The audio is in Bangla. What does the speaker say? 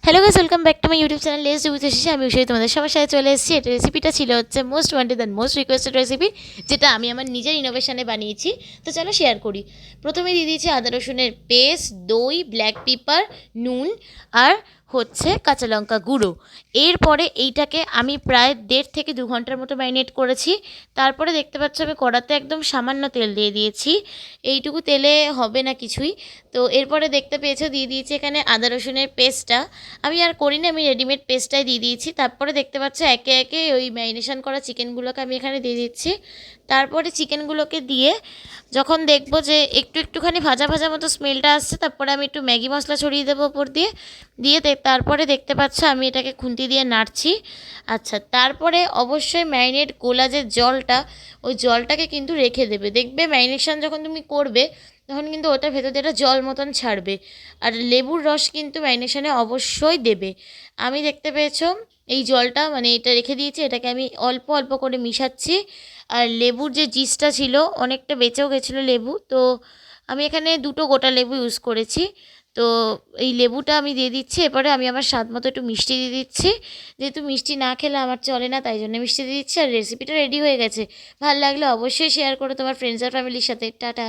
Hello guys, welcome back to my YouTube channel let's do with এসেছি। আমি উষাই তোমাদের সবার সাথে চলে এসেছি। এটা রেসিপিটা ছিল হচ্ছে most wanted and most requested recipe, যেটা আমি আমার নিজের ইনোভেশনে বানিয়েছি। তো চলো শেয়ার করি। প্রথমে দিয়ে দিয়েছি আদা রসুনের পেস্ট, দই, ব্ল্যাক পেপার, নুন আর হচ্ছে কাঁচা লঙ্কা গুঁড়ো। এরপরে এইটাকে আমি প্রায় 1.5 থেকে 2 ঘন্টার মতো ম্যারিনেট করেছি। তারপরে দেখতে পাচ্ছ আমি কড়াতে একদম সামান্য তেল দিয়ে দিয়েছি। এইটুকু তেলে হবে না কিছুই। তো এরপরে দেখতে পেয়েছো দিয়ে দিয়েছি এখানে আদা রসুনের পেস্টটা। আমি আর করিনি, আমি রেডিমেড পেস্টটাই দিয়ে দিয়েছি। তারপরে দেখতে পাচ্ছ একে একে ওই ম্যারিনেশন করা চিকেনগুলোকে আমি এখানে দিয়ে দিচ্ছি। তারপরে চিকেনগুলোকে দিয়ে যখন দেখবো যে একটুখানি ভাজা ভাজা মতো স্মেলটা আসছে, তারপরে আমি একটু ম্যাগি মশলা ছড়িয়ে দেবো ওপর দিয়ে দিয়ে তারপরে দেখতে পাচ্ছ আমি এটাকে খুন্তি দিয়ে নাড়ছি। আচ্ছা, তারপরে অবশ্যই ম্যারিনেট গোলা যে জলটা, ওই জলটাকে কিন্তু রেখে দেবে। দেখবে ম্যারিনেশন যখন তুমি করবে তখন কিন্তু ওটার ভেতর দিয়ে একটা জল মতন ছাড়বে। আর লেবুর রস কিন্তু ম্যারিনেশনে অবশ্যই দেবে। আমি দেখতে পেয়েছো এই জলটা মানে এটা রেখে দিয়েছি, এটাকে আমি অল্প অল্প করে মিশাচ্ছি। আর লেবুর যে জিসটা ছিল অনেকটা বেঁচেও গেছিলো লেবু, তো আমি এখানে 2টো গোটা লেবু ইউজ করেছি। তো এই লেবুটা আমি দিয়ে দিচ্ছি। এরপরে আমি আমার স্বাদ মতো একটু মিষ্টি দিয়ে দিচ্ছি, যেহেতু মিষ্টি না খেলে আমার চলে না, তাই জন্য মিষ্টি দিয়ে দিচ্ছি। আর রেসিপিটা রেডি হয়ে গেছে। ভালো লাগলে অবশ্যই শেয়ার করো তোমার ফ্রেন্ডস আর ফ্যামিলির সাথে। টাটা।